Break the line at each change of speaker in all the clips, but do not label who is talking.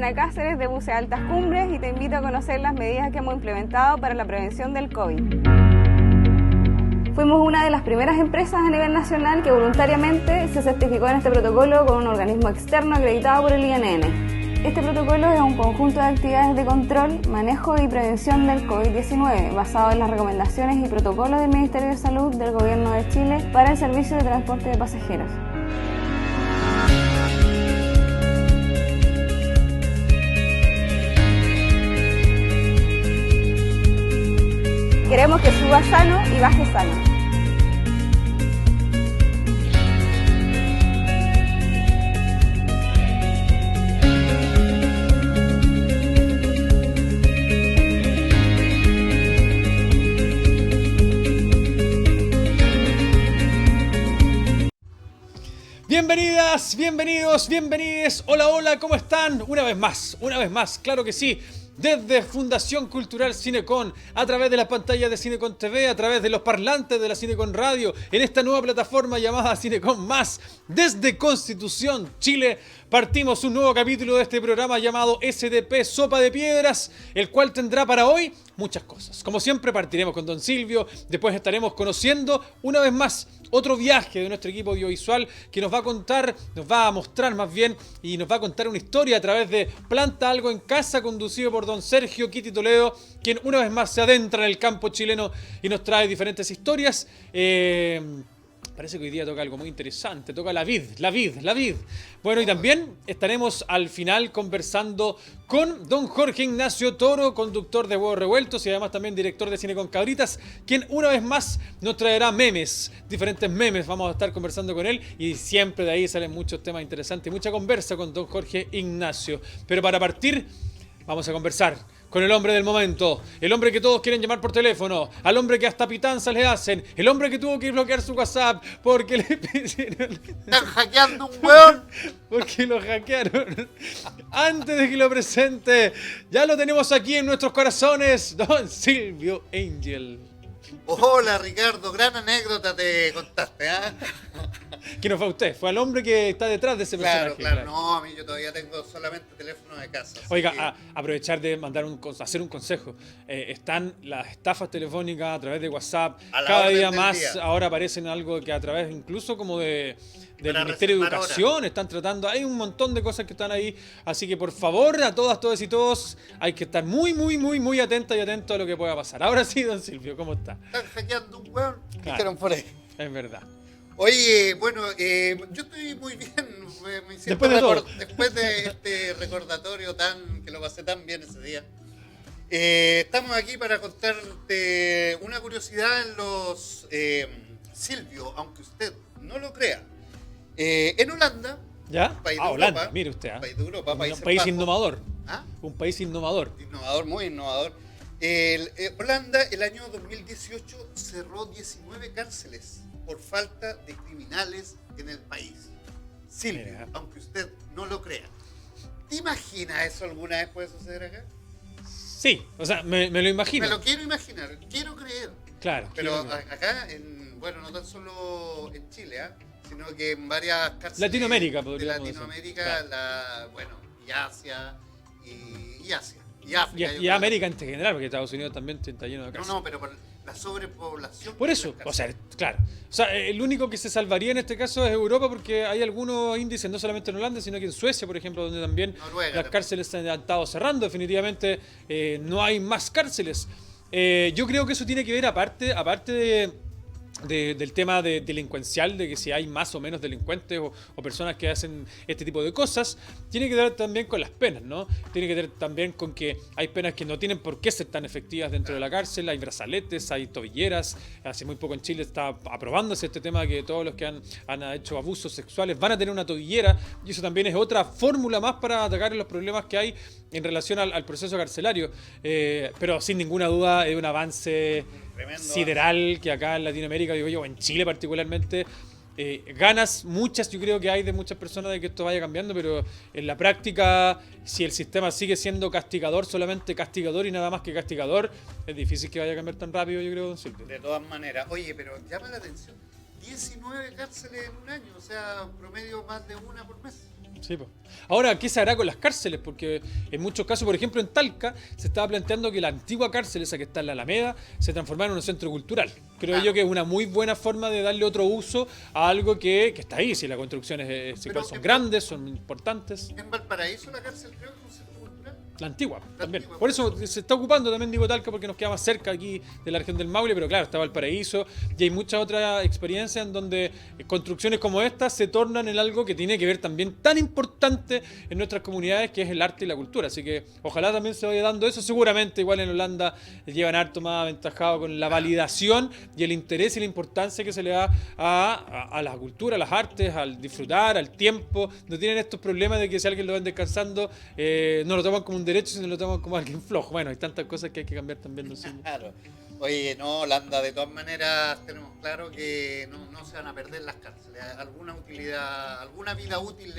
de Cáceres de Buce Altas Cumbres y te invito a conocer las medidas que hemos implementado para la prevención del COVID. Fuimos una de las primeras empresas a nivel nacional que voluntariamente se certificó en este protocolo con un organismo externo acreditado por el INN. Este protocolo es un conjunto de actividades de control, manejo y prevención del COVID-19, basado en las recomendaciones y protocolos del Ministerio de Salud del Gobierno de Chile para el servicio de transporte de pasajeros. Queremos que suba sano y baje sano.
Bienvenidas, bienvenidos, bienvenides. Hola, hola, ¿cómo están? Una vez más, claro que sí. Desde Fundación Cultural Cinecon, a través de las pantallas de Cinecon TV, a través de los parlantes de la Cinecon Radio, en esta nueva plataforma llamada Cinecon Más, desde Constitución, Chile, partimos un nuevo capítulo de este programa llamado SDP Sopa de Piedras, el cual tendrá para hoy muchas cosas. Como siempre partiremos con Don Silvio, después estaremos conociendo una vez más otro viaje de nuestro equipo audiovisual que nos va a contar, nos va a mostrar más bien y nos va a contar una historia a través de Planta Algo en Casa, conducido por Don Sergio Kitty Toledo, quien una vez más se adentra en el campo chileno y nos trae diferentes historias. Parece que hoy día toca algo muy interesante, toca la vid. Bueno, y también estaremos al final conversando con don Jorge Ignacio Toro, conductor de Huevos Revueltos y además también director de Cine con Cabritas, quien una vez más nos traerá memes, diferentes memes, vamos a estar conversando con él y siempre de ahí salen muchos temas interesantes y mucha conversa con don Jorge Ignacio. Pero para partir, vamos a conversar con el hombre del momento, el hombre que todos quieren llamar por teléfono, al hombre que hasta pitanzas le hacen, el hombre que tuvo que bloquear su WhatsApp porque le pidieron...
¡Están hackeando un weón!
Porque lo hackearon. Antes de que lo presente, ya lo tenemos aquí en nuestros corazones, don Silvio Angel.
Hola Ricardo, gran anécdota te contaste, ¿ah?
¿Quién no fue usted? Fue al hombre que está detrás de ese personaje.
Claro, no, a mí yo todavía tengo solamente teléfono de casa.
Oiga,
que...
aprovechar de mandar hacer un consejo. Están las estafas telefónicas a través de WhatsApp, cada día más ahora aparecen algo que a través incluso como del Ministerio de Educación están tratando, hay un montón de cosas que están ahí, así que por favor a todas y todos hay que estar muy atentos y atentos a lo que pueda pasar. Ahora sí, don Silvio, ¿cómo está?
Están hackeando un weón,
claro,
por ahí.
Es verdad.
Oye, bueno, yo estoy muy bien, me siento después de este recordatorio que lo pasé tan bien ese día. Estamos aquí para contarte una curiosidad en los Silvio, aunque usted no lo crea. En Holanda,
¿ya?
País de
Holanda,
Europa,
mire usted,
país de Europa,
un país innovador.
¿Ah?
Un país innovador.
Innovador, muy innovador. Holanda, el año 2018, cerró 19 cárceles por falta de criminales en el país. Silvio, mira, aunque usted no lo crea. ¿Te imaginas eso alguna vez puede suceder acá?
Sí, o sea, me lo imagino.
Me lo quiero imaginar, quiero creer.
Claro.
Pero acá, bueno, no tan solo en Chile, sino que en varias cárceles
Latinoamérica,
de Latinoamérica, claro. Y Asia, y Asia. Y África.
Y América en general, porque Estados Unidos también está lleno de cárceles.
No, pero por la sobrepoblación.
Por eso, o sea, claro. O sea, el único que se salvaría en este caso es Europa, porque hay algunos índices, no solamente en Holanda, sino que en Suecia, por ejemplo, donde también Noruega, las cárceles se han estado cerrando. Definitivamente no hay más cárceles. Yo creo que eso tiene que ver, aparte del tema delincuencial, de que si hay más o menos delincuentes o personas que hacen este tipo de cosas, tiene que ver también con las penas, ¿no? Tiene que ver también con que hay penas que no tienen por qué ser tan efectivas dentro de la cárcel, hay brazaletes, hay tobilleras. Hace muy poco en Chile está aprobándose este tema que todos los que han hecho abusos sexuales van a tener una tobillera, y eso también es otra fórmula más para atacar los problemas que hay en relación al proceso carcelario. Pero sin ninguna duda es un avance sideral que acá en Latinoamérica, digo yo, en Chile particularmente, ganas muchas, yo creo que hay de muchas personas de que esto vaya cambiando, pero en la práctica, si el sistema sigue siendo castigador, solamente castigador y nada más que castigador, es difícil que vaya a cambiar tan rápido, yo creo, don Silvio.
De todas maneras. Oye, pero llama la atención, 19 cárceles en un año, o sea, promedio más de una por mes.
Sí, pues. Ahora, ¿qué se hará con las cárceles? Porque en muchos casos, por ejemplo en Talca, se estaba planteando que la antigua cárcel, esa que está en la Alameda, se transformara en un centro cultural. Creo yo que es una muy buena forma de darle otro uso a algo que está ahí. Si las construcciones son grandes, son importantes.
En Valparaíso la cárcel creo que es un centro cultural.
La antigua también. Por eso se está ocupando también, digo, Talca, porque nos queda más cerca aquí de la región del Maule, pero claro, está Valparaíso y hay muchas otras experiencias en donde construcciones como esta se tornan en algo que tiene que ver también tan importante en nuestras comunidades, que es el arte y la cultura. Así que ojalá también se vaya dando eso. Seguramente igual en Holanda llevan harto más aventajado con la validación y el interés y la importancia que se le da a la cultura, a las artes, al disfrutar, al tiempo. No tienen estos problemas de que si alguien lo ven descansando, no lo toman como un derecho, sino lo toman como alguien flojo. Bueno, hay tantas cosas que hay que cambiar también. No sé.
Claro. Oye, no, Holanda, de todas maneras tenemos claro que no se van a perder las cárceles. Alguna utilidad, alguna vida útil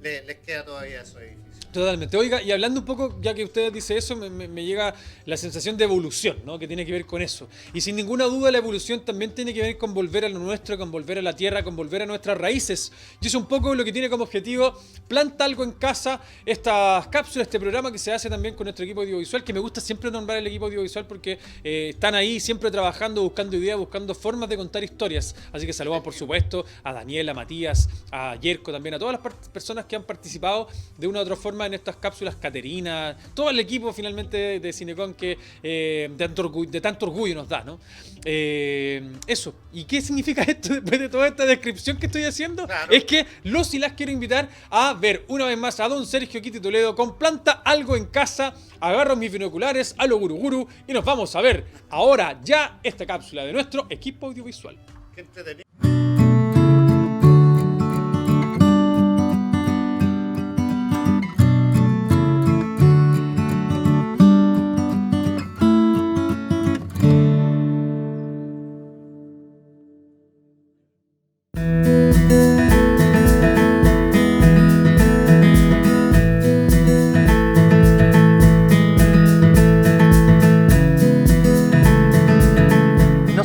les queda todavía a esos edificios.
Totalmente. Oiga, y hablando un poco, ya que usted dice eso, me llega la sensación de evolución, ¿no? Que tiene que ver con eso. Y sin ninguna duda la evolución también tiene que ver con volver a lo nuestro, con volver a la tierra, con volver a nuestras raíces. Y eso es un poco lo que tiene como objetivo Planta Algo en Casa, estas cápsulas, este programa que se hace también con nuestro equipo audiovisual, que me gusta siempre nombrar el equipo audiovisual porque están ahí siempre trabajando, buscando ideas, buscando formas de contar historias. Así que saludamos, por supuesto, a Daniel, a Matías, a Yerko también, a todas las personas que han participado de una u otra forma en estas cápsulas, Caterina, todo el equipo finalmente de Cinecon que de tanto orgullo nos da, ¿no? Eso. ¿Y qué significa esto después de toda esta descripción que estoy haciendo? Claro. Es que los y las quiero invitar a ver una vez más a don Sergio Kitty Toledo con Planta Algo en Casa. Agarro mis binoculares a lo guruguru y nos vamos a ver ahora ya esta cápsula de nuestro equipo audiovisual.
Qué entretenido.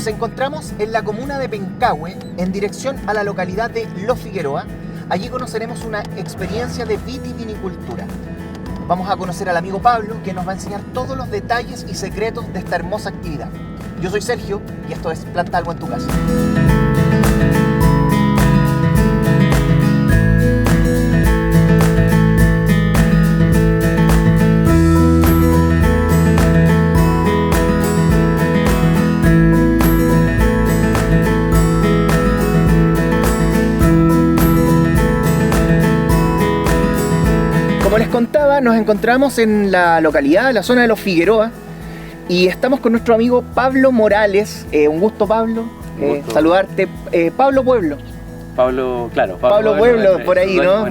Encontramos en la comuna de Pencahue, en dirección a la localidad de Los Figueroa. Allí conoceremos una experiencia de vitivinicultura. Vamos a conocer al amigo Pablo, que nos va a enseñar todos los detalles y secretos de esta hermosa actividad. Yo soy Sergio y esto es Planta Algo en tu Casa. Como les contaba, nos encontramos en la localidad, en la zona de Los Figueroa, y estamos con nuestro amigo Pablo Morales. Un gusto, Pablo. Saludarte. Pablo Pueblo.
Pablo, claro.
Pablo Pueblo, por ahí, ¿no?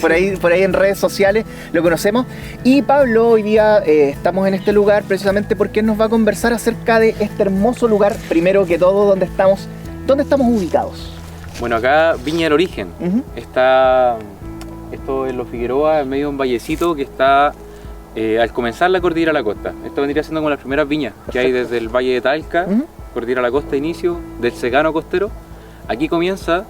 Por ahí en redes sociales lo conocemos. Y Pablo, hoy día estamos en este lugar precisamente porque nos va a conversar acerca de este hermoso lugar, primero que todo, donde estamos ubicados.
Bueno, acá Viña del Origen. Esto es Los Figueroa, en medio de un vallecito que está al comenzar la Cordillera La Costa. Esto vendría siendo como las primeras viñas que hay desde el Valle de Talca, Cordillera La Costa inicio, del secano costero. Aquí comienza,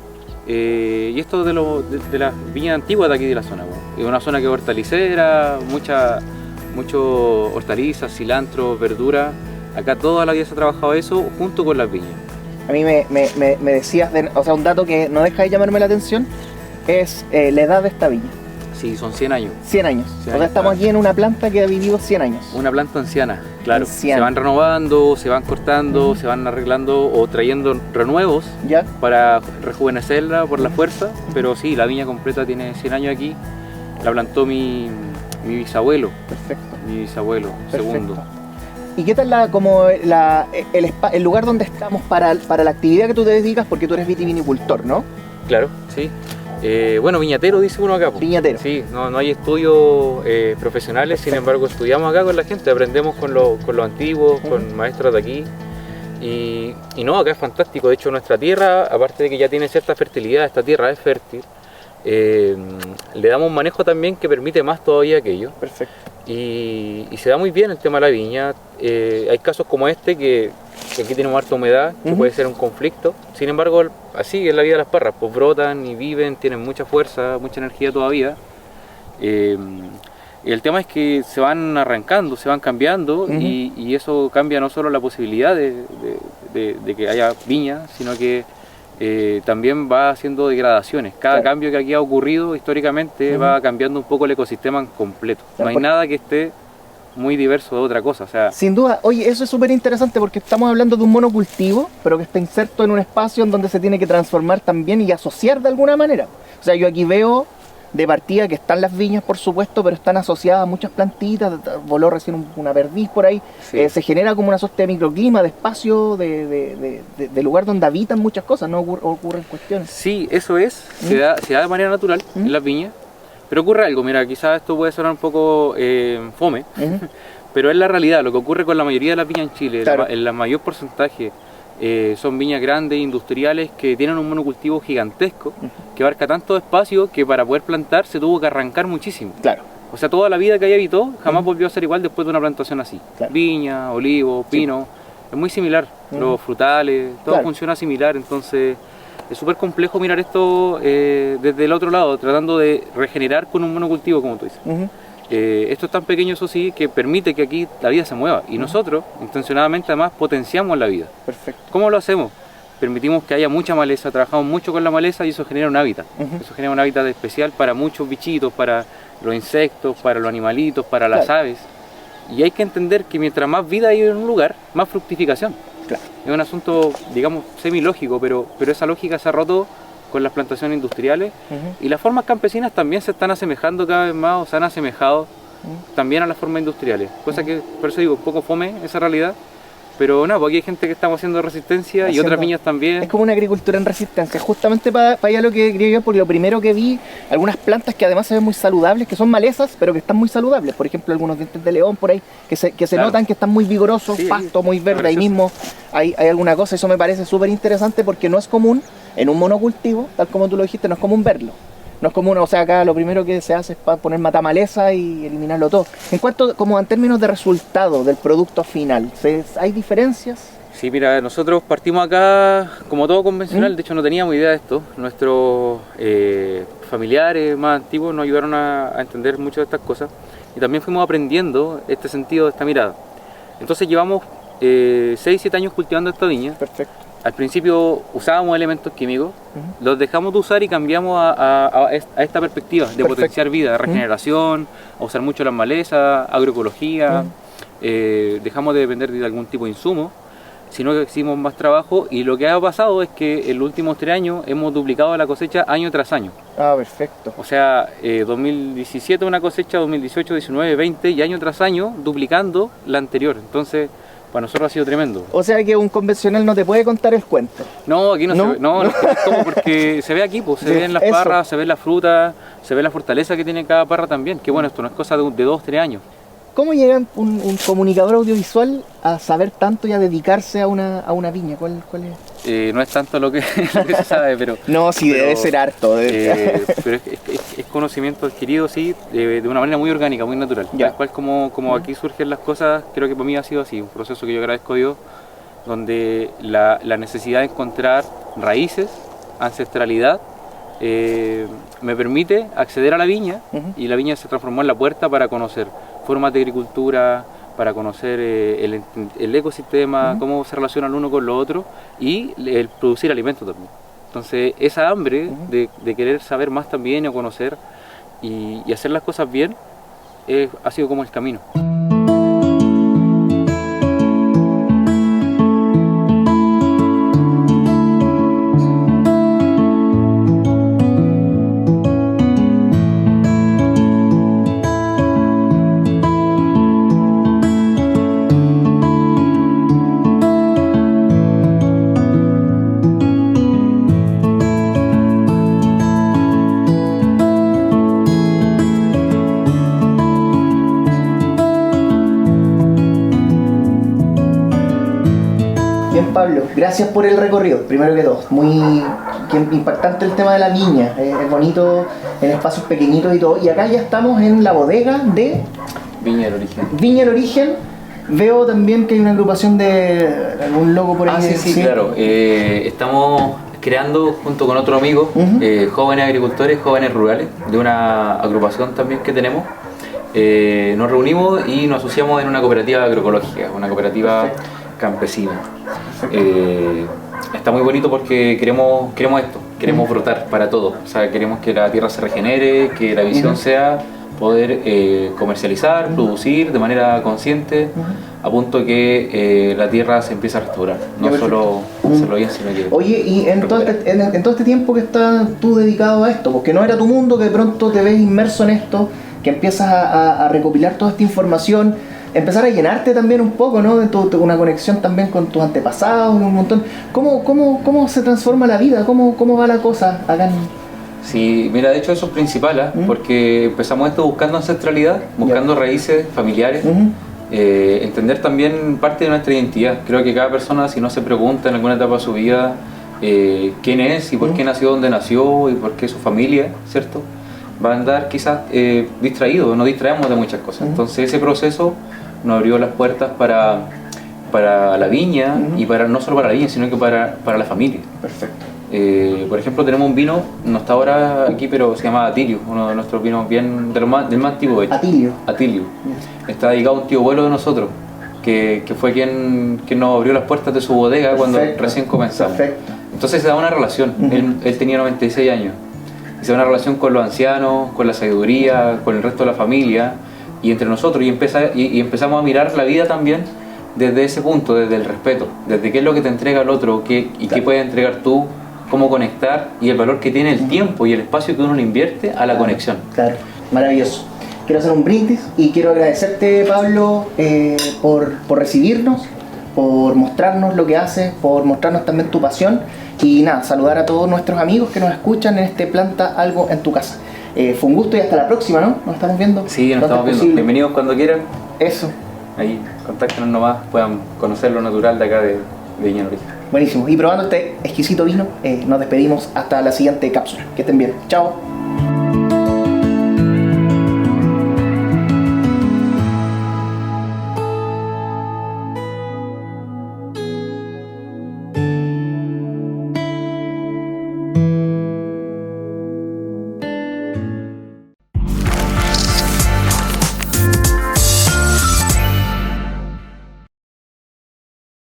y esto de las viñas antiguas de aquí de la zona. Es una zona que es hortalicera, mucho hortalizas, cilantro, verdura. Acá toda la vida se ha trabajado eso junto con las viñas.
A mí me decías, un dato que no deja de llamarme la atención, es la edad de esta viña.
Sí, son 100 años.
100 años. O sea, estamos aquí en una planta que ha vivido 100 años.
Una planta anciana, claro.
Anciana.
Se van renovando, se van cortando, se van arreglando o trayendo renuevos para rejuvenecerla por la fuerza. Pero sí, la viña completa tiene 100 años aquí. La plantó mi bisabuelo.
Perfecto.
Mi bisabuelo, segundo.
¿Y qué tal el lugar donde estamos para la actividad que tú te dedicas? Porque tú eres vitivinicultor, ¿no?
Claro, sí. Bueno, viñatero dice uno acá.
Viñatero.
Sí, no hay estudios profesionales, sin embargo estudiamos acá con la gente, aprendemos con los antiguos, con maestros de aquí. Y no, acá es fantástico. De hecho, nuestra tierra, aparte de que ya tiene cierta fertilidad, esta tierra es fértil, le damos un manejo también que permite más todavía aquello.
Perfecto.
y se da muy bien el tema de la viña. Hay casos como este que aquí tenemos harta humedad, que puede ser un conflicto. Sin embargo, así es la vida de las parras, pues brotan y viven, tienen mucha fuerza, mucha energía todavía. El tema es que se van arrancando, se van cambiando y eso cambia no solo la posibilidad de que haya viña, sino que también va haciendo degradaciones. Cada cambio que aquí ha ocurrido históricamente va cambiando un poco el ecosistema en completo. No hay nada que esté muy diverso de otra cosa. O sea,
sin duda, oye, eso es súper interesante porque estamos hablando de un monocultivo, pero que está inserto en un espacio en donde se tiene que transformar también y asociar de alguna manera. O sea, yo aquí veo de partida que están las viñas, por supuesto, pero están asociadas a muchas plantitas, voló recién una perdiz por ahí, se genera como una suerte de microclima, de espacio, de lugar donde habitan muchas cosas, no ocurren cuestiones.
Sí, eso es, se da de manera natural en las viñas, pero ocurre algo, mira, quizás esto puede sonar un poco fome, pero es la realidad, lo que ocurre con la mayoría de las viñas en Chile, en la mayor porcentaje, son viñas grandes, industriales, que tienen un monocultivo gigantesco, que abarca tanto espacio que para poder plantar se tuvo que arrancar muchísimo. Claro. O sea, toda la vida que ahí habitó jamás volvió a ser igual después de una plantación así. Claro. Viña, olivo, pino, es muy similar. Los frutales, todo funciona similar, entonces es súper complejo mirar esto desde el otro lado, tratando de regenerar con un monocultivo, como tú dices. Esto es tan pequeño, eso sí, que permite que aquí la vida se mueva y nosotros, intencionadamente además, potenciamos la vida. Perfecto. ¿Cómo lo hacemos? Permitimos que haya mucha maleza, trabajamos mucho con la maleza y eso genera un hábitat. Eso genera un hábitat especial para muchos bichitos, para los insectos, para los animalitos, para las aves. Y hay que entender que mientras más vida hay en un lugar, más fructificación. Claro. Es un asunto, digamos, semilógico, pero esa lógica se ha roto con las plantaciones industriales y las formas campesinas también se están asemejando cada vez más o se han asemejado también a las formas industriales, cosa que por eso digo, un poco fome esa realidad, pero no, porque hay gente que estamos haciendo resistencia y otras viñas también. Es
como una agricultura en resistencia, justamente para allá lo que quería yo, porque lo primero que vi, algunas plantas que además se ven muy saludables, que son malezas, pero que están muy saludables, por ejemplo algunos dientes de león por ahí, que se notan que están muy vigorosos, pasto muy verde, ahí mismo hay alguna cosa, eso me parece súper interesante porque no es común en un monocultivo, tal como tú lo dijiste, no es común verlo. No es común, o sea, acá lo primero que se hace es poner matamaleza y eliminarlo todo. En cuanto, como en términos de resultado del producto final, ¿hay diferencias?
Sí, mira, nosotros partimos acá como todo convencional, de hecho no teníamos idea de esto. Nuestros familiares más antiguos nos ayudaron a entender mucho de estas cosas y también fuimos aprendiendo este sentido de esta mirada. Entonces llevamos 6-7 años cultivando esta viña. Perfecto. Al principio usábamos elementos químicos, los dejamos de usar y cambiamos a esta perspectiva de potenciar vida, de regeneración, a usar mucho las malezas, agroecología, dejamos de depender de algún tipo de insumo, sino que hicimos más trabajo y lo que ha pasado es que en los últimos 3 años hemos duplicado la cosecha año tras año.
Ah, perfecto.
O sea, 2017 una cosecha, 2018, 19, 20 y año tras año duplicando la anterior. Entonces, para nosotros ha sido tremendo.
O sea que un convencional no te puede contar el cuento.
No, aquí no se ve, no, como porque se ve aquí, pues, se ven las parras, se ve la fruta, se ve la fortaleza que tiene cada parra también. Que bueno, esto no es cosa de 2-3 años.
¿Cómo llega un comunicador audiovisual a saber tanto y a dedicarse a una viña? ¿Cuál es?
No es tanto lo que se sabe, pero...
No, sí, debe ser harto.
Pero es conocimiento adquirido, sí, de una manera muy orgánica, muy natural. Tal cual como aquí surgen las cosas, creo que para mí ha sido así, un proceso que yo agradezco a Dios, donde la necesidad de encontrar raíces, ancestralidad, me permite acceder a la viña y la viña se transformó en la puerta para conocer formas de agricultura, para conocer el ecosistema, cómo se relacionan uno con lo otro y el producir alimentos también. Entonces esa hambre de querer saber más también o conocer y hacer las cosas bien ha sido como el camino.
Pablo, gracias por el recorrido, primero que todo, muy impactante el tema de la viña, es bonito en espacios pequeñitos y todo, y acá ya estamos en la bodega de
Viña del Origen.
Viña del Origen. Veo también que hay una agrupación de algún logo por ahí.
Sí, claro. Estamos creando junto con otro amigo, jóvenes agricultores, jóvenes rurales, de una agrupación también que tenemos. Nos reunimos y nos asociamos en una cooperativa agroecológica, una cooperativa campesina. Está muy bonito porque queremos esto, queremos brotar para todo. O sea, queremos que la tierra se regenere, que la visión sea poder comercializar, producir de manera consciente, a punto que la tierra se empiece a restaurar, no solo hacerlo bien, sino que...
Oye, y en todo este tiempo que estás tú dedicado a esto, porque no era tu mundo, que de pronto te ves inmerso en esto, que empiezas a recopilar toda esta información, empezar a llenarte también un poco, ¿no? De una conexión también con tus antepasados, un montón. ¿Cómo se transforma la vida? ¿Cómo va la cosa acá en...?
Sí, mira, de hecho eso es principal, porque empezamos esto buscando ancestralidad, buscando raíces familiares, entender también parte de nuestra identidad. Creo que cada persona, si no se pregunta en alguna etapa de su vida quién es y por qué nació donde nació y por qué su familia, ¿cierto?, va a andar quizás distraído, nos distraemos de muchas cosas. Entonces ese proceso nos abrió las puertas para la viña y no solo para la viña, sino que para la familia.
Perfecto.
Por ejemplo, tenemos un vino, no está ahora aquí, pero se llama Atilio, uno de nuestros vinos bien del más antiguo, de hecho. Atilio. Está dedicado a un tío abuelo de nosotros, que fue quien nos abrió las puertas de su bodega cuando recién comenzamos. Perfecto. Entonces se da una relación, él tenía 96 años, se da una relación con los ancianos, con la sabiduría, con el resto de la familia y entre nosotros, y empezamos a mirar la vida también desde ese punto, desde el respeto, desde qué es lo que te entrega el otro qué puedes entregar tú, cómo conectar y el valor que tiene el tiempo y el espacio que uno le invierte a la conexión. Claro,
maravilloso. Quiero hacer un brindis y quiero agradecerte, Pablo, por recibirnos, por mostrarnos lo que haces, por mostrarnos también tu pasión y nada, saludar a todos nuestros amigos que nos escuchan en este Planta Algo en tu Casa. Fue un gusto y hasta la próxima, ¿no? ¿Nos estamos viendo?
Sí, nos estamos viendo. Bienvenidos cuando quieran.
Eso.
Ahí, contáctenos nomás, puedan conocer lo natural de acá de Viña del Origen.
Buenísimo. Y probando este exquisito vino, nos despedimos hasta la siguiente cápsula. Que estén bien. Chao.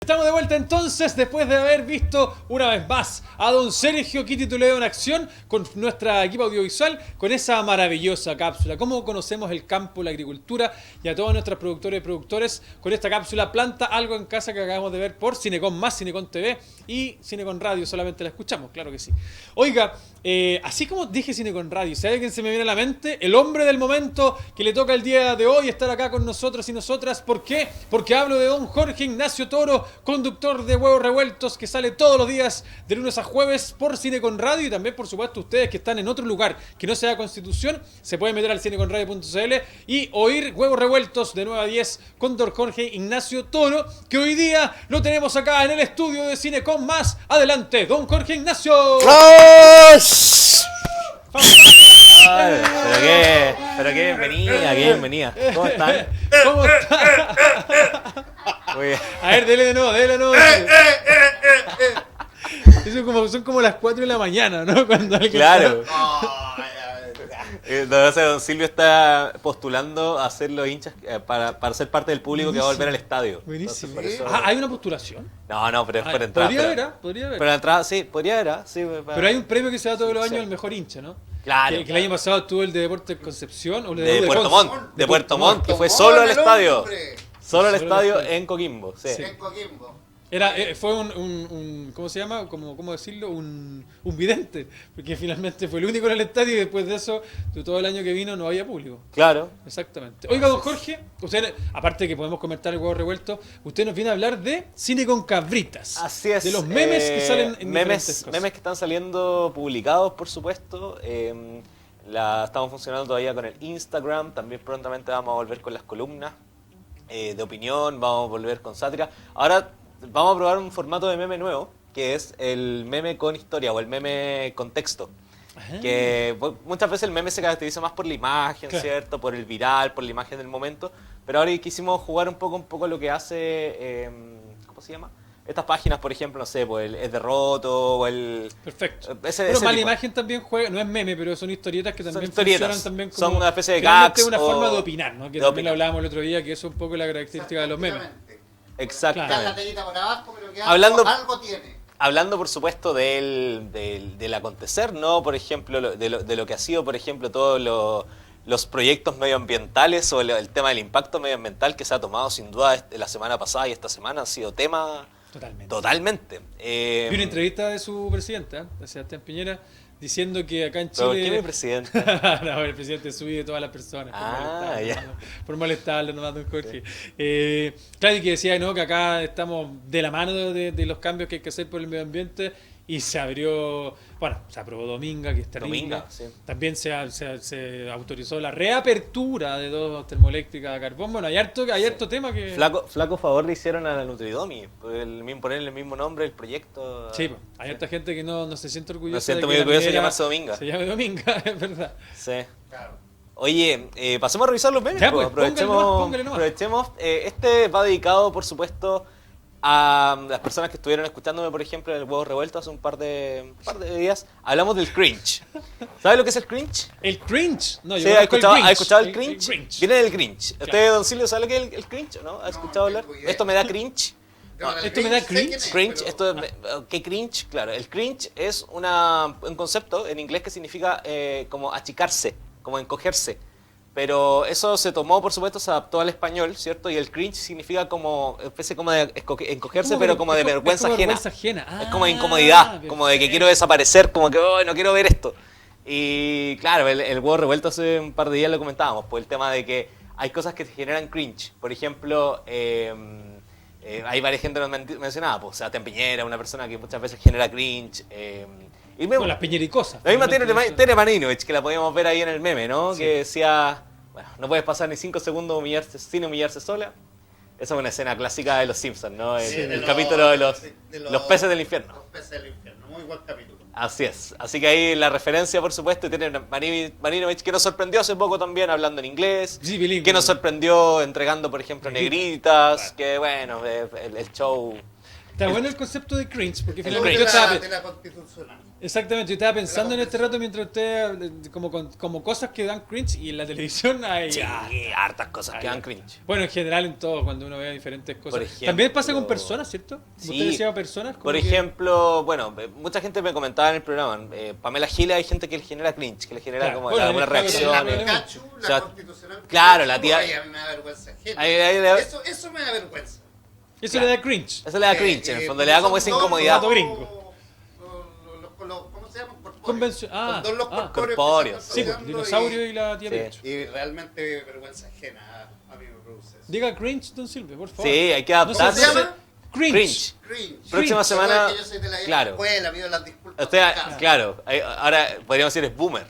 Estamos de vuelta entonces, después de haber visto una vez más a don Sergio Kitty Toledo en acción con nuestra equipo audiovisual, con esa maravillosa cápsula. Cómo conocemos el campo, la agricultura y a todos nuestros productores y productores con esta cápsula Planta Algo en Casa que acabamos de ver por Cinecon Más, Cinecon TV y Cinecon Radio. Solamente la escuchamos, claro que sí. Oiga, así como dije Cinecon Radio, si hay alguien se me viene a la mente, el hombre del momento que le toca el día de hoy estar acá con nosotros y nosotras. ¿Por qué? Porque hablo de don Jorge Ignacio Toro, conductor de Huevos Revueltos, que sale todos los días de lunes a jueves por Cinecon Radio, y también por supuesto ustedes que están en otro lugar que no sea Constitución, se pueden meter al cineconradio.cl y oír Huevos Revueltos de 9 a 10 con don Jorge Ignacio Toro, que hoy día lo tenemos acá en el estudio de Cinecon Más. Adelante, don Jorge Ignacio.
Ay, pero qué bienvenida. ¿Cómo están?
¿Cómo está?
Muy bien.
A ver, dele de nuevo. Son como las 4 de la mañana, ¿no? Cuando alguien
Claro. Don Silvio está postulando a ser los hinchas para ser parte del público que va a volver al estadio.
Buenísimo.
Entonces, por eso...
¿Hay una postulación?
No, pero es por entrada.
Podría haber.
Pero la entrada, sí, podría haber, sí.
Pero hay un premio que se da todos los años al mejor hincha, ¿no?
Claro.
Que el año pasado tuvo el de Deportes Concepción o el
de Puerto Montt. De Puerto Montt, que fue solo al estadio. Solo al estadio en Coquimbo, sí.
En Coquimbo.
Fue un ¿cómo se llama? ¿Cómo decirlo? Un vidente, porque finalmente fue el único en el estadio y después de eso, todo el año que vino no había público.
Claro.
Exactamente. Oiga, don Jorge, usted, aparte que podemos comentar el Huevo Revuelto, usted nos viene a hablar de cine con cabritas.
Así es.
De los memes que salen en
memes que están saliendo publicados, por supuesto. Estamos funcionando todavía con el Instagram, también prontamente vamos a volver con las columnas de opinión, vamos a volver con sátira. Ahora vamos a probar un formato de meme nuevo, que es el meme con historia o el meme con texto. Ajá. Que muchas veces el meme se caracteriza más por la imagen, claro, ¿cierto? Por el viral, por la imagen del momento. Pero ahora quisimos jugar un poco lo que hace, ¿cómo se llama? Estas páginas, por ejemplo, no sé, pues el Derroto o el...
Perfecto.
Ese
Pero Mala
tipo.
Imagen también juega, no es meme, pero son historietas que también
historietas.
funcionan también como...
Son una especie de
finalmente
gags
una
o-
forma de opinar, ¿no? Que
de
también
opinar.
lo hablábamos el otro día, que eso es un poco la característica de los memes.
Exactamente.
Está la telita por abajo, pero que
Hablando-
algo tiene.
Hablando, por supuesto, del acontecer, ¿no? Por ejemplo, de lo que ha sido, por ejemplo, todos los proyectos medioambientales o el tema del impacto medioambiental que se ha tomado sin duda la semana pasada y esta semana han sido temas totalmente.
Vi una entrevista de su presidenta, de Sebastián Piñera, diciendo que acá en
¿Pero por
Chile...
qué mi presidente?
No, el presidente sube de todas las personas
Ah,
por molestarlo nomás, don Jorge. Claro, y que decía, ¿no?, que acá estamos de la mano de los cambios que hay que hacer por el medio ambiente, y se abrió, bueno, se aprobó Dominga, que es terrible.
Dominga, sí.
También se autorizó la reapertura de 2 termoeléctricas a carbón. Bueno, hay harto tema que...
Flaco favor le hicieron a la Nutridomi, ponerle el mismo nombre, el proyecto.
Sí, pues, hay harta gente que no se siente orgullosa.
No se siente
de
muy
que la
orgulloso de
minera
llamarse Dominga.
Se llame Dominga, es verdad.
Sí. Oye, pasemos a revisar los memes.
Ya,
pues,
pues, póngale nomás.
aprovechemos. Este va dedicado, por supuesto, a las personas que estuvieron escuchándome, por ejemplo, en el Huevo Revuelto hace un par de días. Hablamos del cringe. ¿Sabes lo que es el cringe?
El cringe. No, yo
Sí, ¿has
conozco
escuchado el cringe?
El cringe.
Viene del cringe.
Claro.
¿Usted, don Silvio, sabe lo que es el cringe o no? ¿Ha escuchado hablar?
tengo idea.
Esto me da cringe.
Esto me da cringe.
Cringe, ¿qué cringe? Claro, el cringe es un concepto en inglés que significa como achicarse, como encogerse. Pero eso se tomó, por supuesto, se adaptó al español, ¿cierto? Y el cringe significa como, especie como de encogerse, pero como de vergüenza ajena. Es como de incomodidad, como de que quiero desaparecer, como que oh, no quiero ver esto. Y claro, el Huevo Revuelto hace un par de días lo comentábamos, pues el tema de que hay cosas que te generan cringe. Por ejemplo, hay varias gente que nos mencionaba, pues, o sea, Sebastián Piñera, una persona que muchas veces genera cringe. Y
Con las piñericosas.
la misma Tere Marinovich, que la podíamos ver ahí en el meme, ¿no?
Sí.
Que decía, bueno, no puedes pasar ni 5 segundos sin humillarse sola. Esa es una escena clásica de Los Simpsons, ¿no? El capítulo de los peces del infierno.
Los peces del infierno, muy buen capítulo.
Así es. Así que ahí la referencia, por supuesto, tiene Marinovich, que nos sorprendió hace poco también hablando en inglés.
Sí, bilingüe.
Que nos sorprendió entregando, por ejemplo, negritas. Que bueno, el show...
Está bueno el concepto de cringe, porque
El
finalmente
de
yo estaba...
de la Constitucional.
Exactamente, yo estaba pensando en este rato mientras usted, como cosas que dan cringe, y en la televisión hay...
Sí, hartas cosas que
Ay,
dan cringe.
Bueno, en general en todo, cuando uno ve diferentes cosas.
Por ejemplo-
También pasa con personas, ¿cierto?
Sí.
Usted decía personas. como
Por
que-
ejemplo, bueno, mucha gente me comentaba en el programa, Pamela Giles hay gente que le genera cringe, que le genera
Claro,
como
bueno,
alguna
claro,
reacción.
La
claro,
Pikachu,
O sea,
la Constitucional.
claro, la tía-
Ay, a mí me da vergüenza ajena. Eso me da vergüenza.
Eso le da cringe.
Eso le da cringe, en el fondo, le da como esa
son
incomodidad.
Dato gringo.
¿Cómo se llama? Corpóreos.
Convención-
Son los corpóreos.
corpóreos.
que se
Sí,
están
pues,
paseando
dinosaurio y la tía
Sí.
Pikachu.
y realmente vergüenza ajena a mí me produce eso.
Diga cringe, don Silvio, por favor.
Sí, hay que
No sé,
adaptarse.
¿Cómo se llama?
Cringe.
Cringe.
Próxima semana,
Que yo soy de la vieja
claro.
escuela, pido las disculpas.
Usted,
en casa.
claro, ahora podríamos decir es boomer.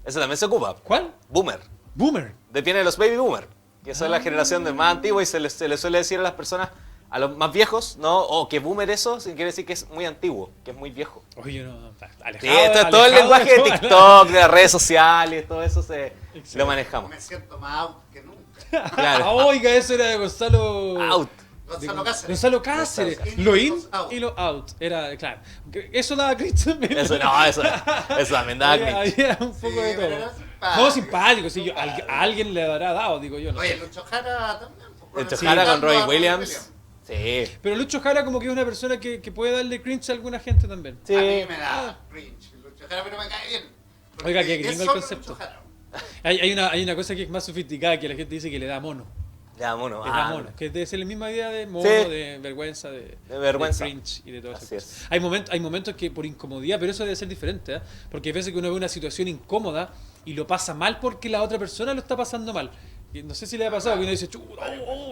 Eso también se ocupa.
¿Cuál?
Boomer.
Boomer.
Viene de los baby boomer, que esa es la generación del más antiguo y se le suele decir a las personas, a los más viejos, ¿no? O que boomer eso, quiere decir que es muy antiguo, que es muy viejo.
Oye, no, alejado.
Sí, esto es todo el
alejado
lenguaje de
toda la-
TikTok, de las redes sociales, todo eso
Excelente.
lo manejamos.
Me siento más out que nunca.
Claro.
Oiga, eso era de Gonzalo.
Out.
Gonzalo Cáceres.
Gonzalo Cáceres.
Gonzalo.
Lo in
Los out.
y lo out. Era, claro. Eso daba cringe también.
Eso también da cringe.
Había un poco de
pero
todo.
era simpático.
No, simpático. Sí, a alguien le habrá dado, digo yo. No
Oye,
sé.
Lucho Jara también. pues,
Lucho
sí,
Jara con
dando
Roy
a
Williams. Sí.
Pero Lucho Jara como que es una persona que puede darle cringe a alguna gente también.
Sí.
A mí me da cringe Lucho Jara, pero me cae bien. Porque
Oiga, qué gringo
es
el
solo
concepto.
Lucho Jara.
Hay una cosa que es más sofisticada, que la gente dice que le da mono.
Ya, mono.
Le da mono. Que debe ser la misma idea de mono,
Sí.
de vergüenza, de
vergüenza.
cringe y de todo
Así
eso.
es.
Hay momentos que por incomodidad, pero eso debe ser diferente, ¿eh? Porque hay veces que uno ve una situación incómoda y lo pasa mal porque la otra persona lo está pasando mal. Y no sé si le ha pasado que uno dice,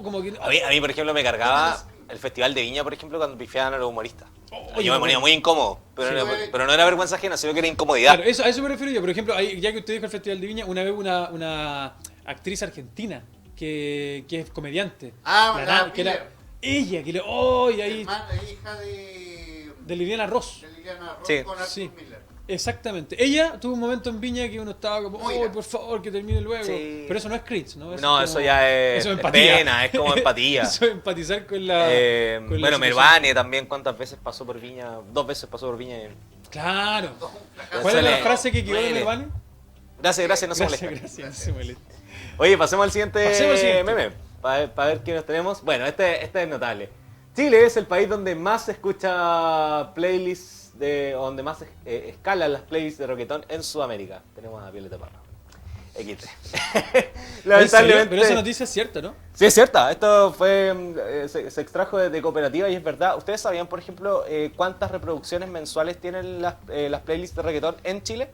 como que...
A mí, por ejemplo, me cargaba el Festival de Viña, por ejemplo, cuando pifiaban a los humoristas.
Oye,
Yo me ponía muy incómodo, pero no era vergüenza ajena, sino que era incomodidad.
Claro, a eso me refiero yo. Por ejemplo, ya que usted dijo el Festival de Viña, una vez una actriz argentina que es comediante.
La
que era
Miller.
ella, que le... ¡Oh! Y ahí...
Hermana, hija de
De Liliana Ross.
Liliana Ross
Sí.
con Arthur
Sí.
Miller.
Exactamente. Ella tuvo un momento en Viña que uno estaba como, oh, por favor, que termine luego.
Sí.
Pero eso no es cringe, ¿no?
No, eso ya es,
eso es
es
empatía.
pena, es como empatía.
Eso es empatizar con la. Con la
Bueno,
situación.
Mervane también, ¿cuántas veces pasó por Viña? 2 veces pasó por Viña.
Claro.
Eso
¿Cuál es la
le-
frase que quedó de
duele.
Mervane?
Gracias, no se
Gracias,
molesta.
gracias, no se molesta.
Oye, pasemos al siguiente,
Pasemos al siguiente.
meme, para ver qué nos tenemos. Bueno, este es notable. Chile es el país donde más se escucha playlists, donde más escalan las playlists de reggaetón en Sudamérica. Tenemos a Violeta Parra. XT.
¿En serio? Pero esa noticia es cierta, ¿no?
Sí, es cierta. Esto fue se extrajo de Cooperativa y es verdad. ¿Ustedes sabían, por ejemplo, cuántas reproducciones mensuales tienen las playlists de reggaetón en Chile?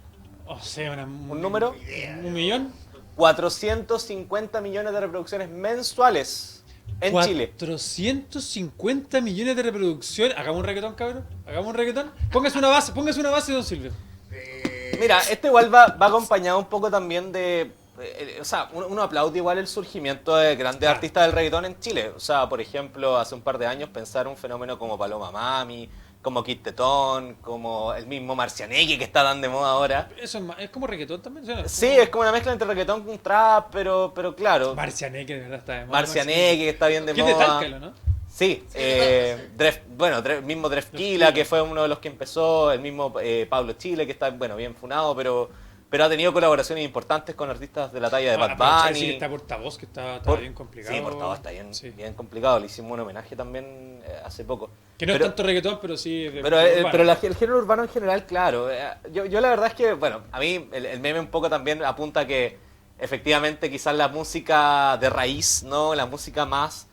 O sea,
¿Un número?
¿Un millón?
450 millones de reproducciones mensuales en Chile.
450 millones de reproducciones. Hagamos un reggaetón, cabrón. Hagamos un reggaetón. Póngase una base, don Silvio.
Mira, esto igual va acompañado un poco también de... o sea, uno aplaude igual el surgimiento de grandes artistas del reggaetón en Chile. O sea, por ejemplo, hace un par de años pensar un fenómeno como Paloma Mami, como Kid Tetón, como el mismo Marcianeque que está tan de moda ahora.
Eso es como reggaetón también, ¿sí?
Sí, es como una mezcla entre reggaetón con trap, pero claro.
Marcianeque, de verdad, está de moda.
Marcianeque que está bien de
¿Quién de
moda.
Talca, no?
Sí, mismo Drefkila, que fue uno de los que empezó, el mismo Pablo Chile, que está, bueno, bien funado, pero ha tenido colaboraciones importantes con artistas de la talla de Bad
Aprovechar
Bunny.
que está Portavoz, que está bien complicado.
Sí, Portavoz está bien,
Sí.
bien complicado. Le hicimos un homenaje también hace poco.
Que no
Pero-
es tanto reggaetón, pero sí.
Pero
urbano.
el género urbano en general, claro. Yo la verdad es que, bueno, a mí el meme un poco también apunta que efectivamente quizás la música de raíz, ¿no? La música más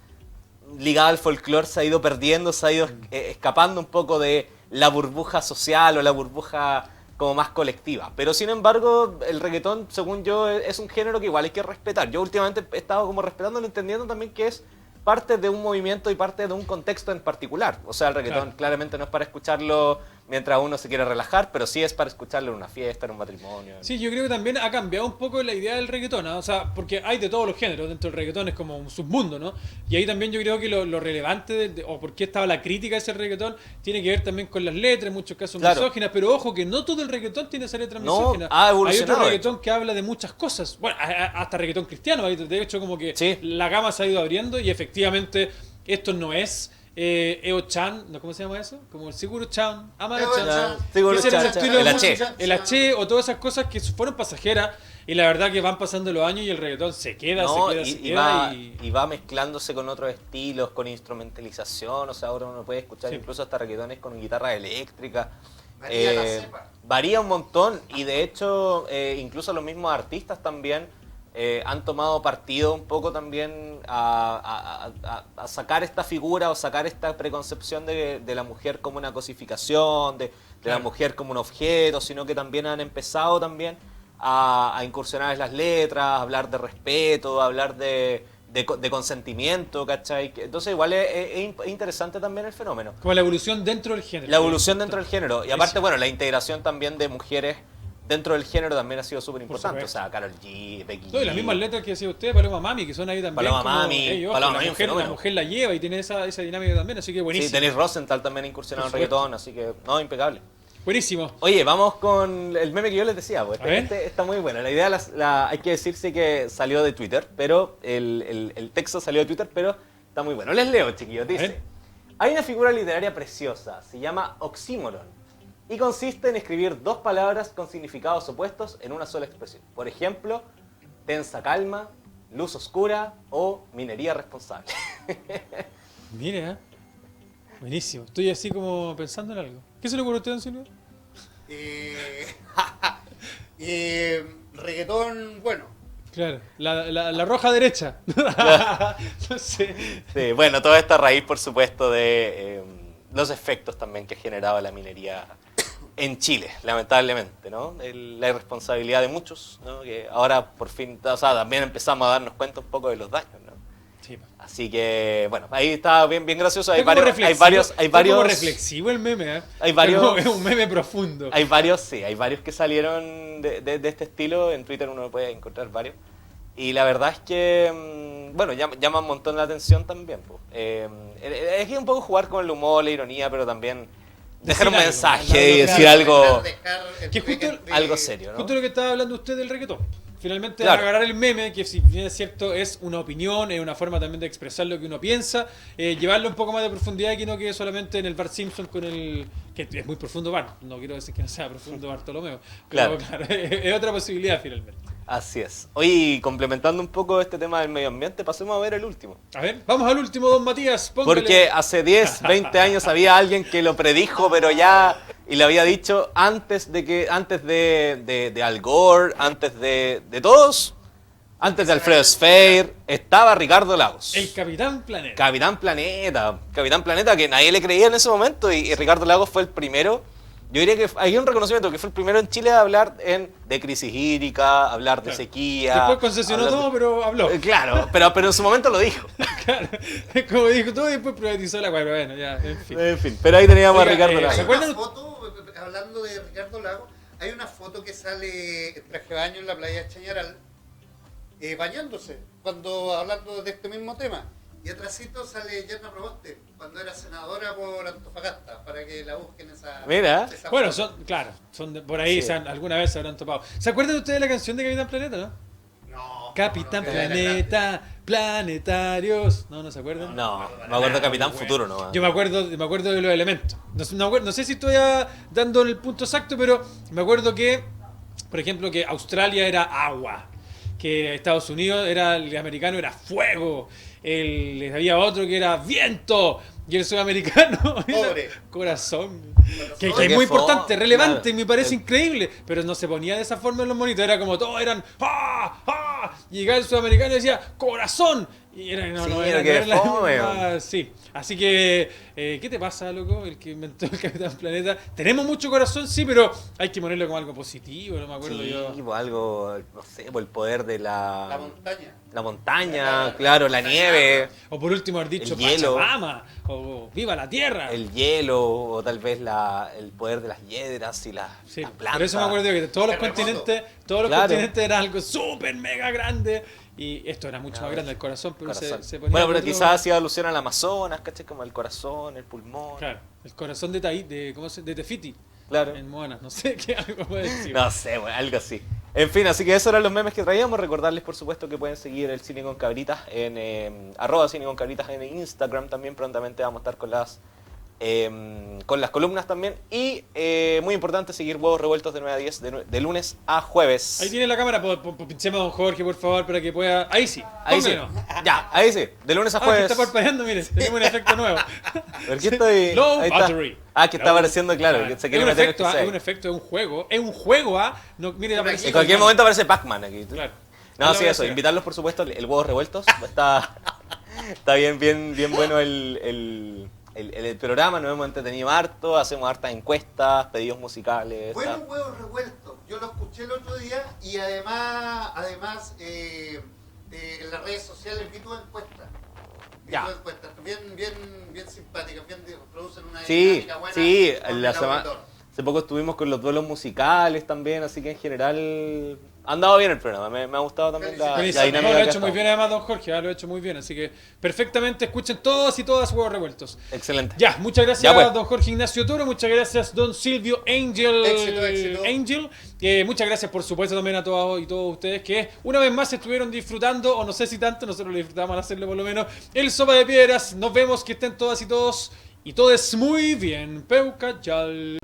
ligada al folclore se ha ido perdiendo, se ha ido escapando un poco de la burbuja social o la burbuja como más colectiva. Pero sin embargo, el reggaetón, según yo, es un género que igual hay que respetar. Yo últimamente he estado como respetándolo, entendiendo también que es parte de un movimiento y parte de un contexto en particular. O sea, el reggaetón
Claro.
claramente no es para escucharlo mientras uno se quiere relajar, pero sí es para escucharlo en una fiesta, en un matrimonio.
Sí, yo creo que también ha cambiado un poco la idea del reggaetón, ¿no? O sea, porque hay de todos los géneros, dentro del reggaetón es como un submundo, ¿no? Y ahí también yo creo que lo relevante, o por qué estaba la crítica a ese reggaetón, tiene que ver también con las letras, en muchos casos
Claro.
misóginas, pero ojo que no todo el reggaetón tiene esa letra
No,
misógina.
ha
Hay
evolucionado,
otro
de
reggaetón que habla de muchas cosas, bueno, hasta reggaetón cristiano, de hecho como que
Sí.
la gama se ha ido abriendo y efectivamente esto no es... Eo-chan, ¿no? ¿Cómo se llama eso? Como el Siguro-chan, Amara-chan.
Eo-chan.
Seguro
Ese era
chan,
el estilo de
el
música.
H.
El H o todas esas cosas que fueron pasajeras y la verdad que van pasando los años y el reggaetón se queda,
No,
se
y
queda
va, y va mezclándose con otros estilos, con instrumentalización. O sea, ahora uno puede escuchar
Sí.
incluso hasta reggaetones con guitarra eléctrica.
Varía la cepa.
Varía un montón y de hecho incluso los mismos artistas también han tomado partido un poco también a sacar esta figura o sacar esta preconcepción de la mujer como una cosificación, de la
Claro.
mujer como un objeto, sino que también han empezado también a incursionar en las letras, a hablar de respeto, a hablar de consentimiento, ¿cachai? Entonces igual es interesante también el fenómeno.
como la evolución dentro del género.
La evolución dentro del género. Y aparte,
Buenísimo.
bueno, la integración también de mujeres dentro del género también ha sido súper importante. O
supuesto.
sea, Karol G, Becky
No, y
G.
las mismas letras que decía usted, Paloma Mami, que son ahí también.
Paloma
como,
Mami,
ey, ojo,
Paloma
la
Mami, un
mujer, la
fenómeno.
mujer la lleva y tiene esa dinámica también, así que
Sí,
buenísimo.
Dennis Rosenthal también ha incursionado en
Por supuesto.
reggaetón, así que, no, impecable.
Buenísimo.
Oye, vamos con el meme que yo les decía, pues.
A ver.
Este está muy bueno. La idea, hay que decirse que salió de Twitter, pero el texto salió de Twitter, pero está muy bueno. Les leo, chiquillos. Dice:
ver.
hay una figura literaria preciosa, se llama oxímoron, y consiste en escribir dos palabras con significados opuestos en una sola expresión. Por ejemplo, tensa calma, luz oscura o minería responsable.
Mira, buenísimo. Estoy así como pensando en algo. ¿Qué se le ocurre a usted, don Silvio?
Reggaetón, bueno.
Claro, la roja derecha. No sé.
Sí, bueno, toda esta raíz, por supuesto, de los efectos también que ha generado la minería en Chile, lamentablemente, ¿no? La irresponsabilidad de muchos, ¿no? Que ahora por fin, o sea, también empezamos a darnos cuenta un poco de los daños, ¿no?
Sí.
Así que, bueno, ahí está bien gracioso. Hay
Fue como
varios,
reflexivo,
hay
fue como
varios,
reflexivo el meme, ¿eh?
hay varios-
Como es un meme profundo.
hay varios, sí, hay varios que salieron de este estilo. En Twitter uno puede encontrar varios. Y la verdad es que, bueno, llama un montón la atención también, po. Es que un poco jugar con el humor, la ironía, pero también dejar un
algo,
mensaje y
claro,
decir algo,
Que justo-
algo serio, ¿no?
Justo lo que estaba hablando usted del reggaetón. Finalmente
Claro.
agarrar el meme, que si bien es cierto es una opinión, es una forma también de expresar lo que uno piensa, llevarlo un poco más de profundidad y que no quede solamente en el Bart Simpson con el... que es muy profundo Bart, no quiero decir que no sea profundo Bartolomeo, pero claro, es otra posibilidad finalmente.
Así es. Oye, complementando un poco este tema del medio ambiente, pasemos a ver el último.
A ver, vamos al último, don Matías, póngale.
Porque hace 10, 20 años había alguien que lo predijo, pero ya, y lo había dicho antes de Al Gore, antes de todos, antes de Alfredo Sfeir, estaba Ricardo Lagos.
El Capitán Planeta.
Capitán Planeta, que nadie le creía en ese momento, y Ricardo Lagos fue el primero. Yo diría que hay un reconocimiento que fue el primero en Chile a hablar de crisis hídrica, hablar de sequía.
Después concesionó
hablar
todo, pero habló.
Claro, pero en su momento lo dijo.
Claro, como dijo todo y después privatizó la cuadra. Bueno, ya, en fin.
En fin, pero ahí teníamos
Oiga,
a Ricardo
¿se
Lagos.
Hay
acuerdan?
una foto, hablando de Ricardo Lago, hay una foto que sale en traje de baño en la playa de Chañaral, bañándose, hablando de este mismo tema. Y atrásito sale Yerna Proboste, cuando era senadora por Antofagasta, para que la busquen esa...
Mira.
esa
Bueno,
foto.
son por ahí,
Sí.
alguna vez se habrán topado. ¿Se acuerdan ustedes de la canción de Capitán Planeta, no?
No.
Capitán
no,
Planeta, planetarios. ¿No se acuerdan?
No, me acuerdo de Capitán Futuro nomás.
Yo me acuerdo de los elementos. No sé si estoy dando el punto exacto, pero me acuerdo que, por ejemplo, que Australia era agua, que Estados Unidos el americano era fuego, había otro que era viento, y el sudamericano era
Pobre.
corazón. Que
Qué
es muy
fome,
importante, relevante,
claro.
y me parece increíble, pero no se ponía de esa forma en los monitos, era como todos eran ¡ah! ¡ah! Y llegaba el sudamericano y decía ¡corazón! Y era,
Sí,
era
que
la
fome,
misma- sí. Así que, ¿qué te pasa, loco? El que inventó el Capitán Planeta. Tenemos mucho corazón, sí, pero hay que ponerlo como algo positivo, no me acuerdo
Sí,
yo.
pues algo, no sé, por el poder de
La montaña.
la montaña, claro, la nieve,
O por último haber dicho
El hielo.
Pachamama, o Viva la Tierra.
el hielo, o tal vez el poder de las hiedras y las
Sí,
plantas.
por eso me acuerdo que todos los
Terremoto.
continentes,
Claro.
eran algo súper mega grande. Y esto era mucho más grande, el corazón, pero
Corazón.
se ponía.
Bueno, pero
otro-
quizás hacía alusión al Amazonas, ¿cachai? Como el corazón, el pulmón.
Claro, el corazón de de Tefiti.
Claro.
En Moana, no sé qué algo puede decir.
No sé, bueno, algo así. En fin, así que esos eran los memes que traíamos. Recordarles, por supuesto, que pueden seguir el Cine con Cabritas en @Cine con Cabritas en Instagram también. Prontamente vamos a estar con las columnas también. Y muy importante, seguir Huevos Revueltos de 9 a 10 de lunes a jueves.
Ahí tiene la cámara, pinchemos a don Jorge, por favor, para que pueda. Ahí sí,
Ahí sí.
póngalo.
Ya, ahí sí. De lunes a
Ah, que
jueves.
está parpadeando, mire, tenemos un efecto nuevo.
¿Por qué estoy?
Low
ahí está.
battery.
Ah, que está
Low-
apareciendo, claro. Que se
es
quiere
un
meter
efecto,
este
es un efecto, es un juego, no, mire, aparece
En cualquier momento aparece Pac-Man aquí.
Claro.
No,
Ahí
sí,
lo
eso.
voy a
Invitarlos, por supuesto, el Huevos Revueltos. Está bien bueno el programa. Nos hemos entretenido harto. Hacemos hartas encuestas, pedidos musicales.
Buenos huevos revueltos. Yo lo escuché el otro día y además en las redes sociales vi tu encuesta.
Ya.
Bien simpáticas, producen una
Sí,
dinámica buena.
sí.
con
La
el
semana,
auditor.
hace poco estuvimos con los duelos musicales también. Así que en general ha andado bien el programa. Me ha gustado también la
Buenísimo.
dinámica.
No, lo ha
que
hecho muy
estado.
bien además don Jorge, lo ha hecho muy bien, así que perfectamente escuchen todos y todas Huevos Revueltos.
Excelente.
Ya, muchas gracias
Ya, pues.
don Jorge Ignacio Toro, muchas gracias don Silvio Angel.
Éxito.
Angel. Muchas gracias por supuesto también a todos y todos ustedes que una vez más estuvieron disfrutando, o no sé si tanto, nosotros lo disfrutamos al hacerlo por lo menos, el Sopa de Piedras. Nos vemos, que estén todas y todos y todes muy bien. Peucayal.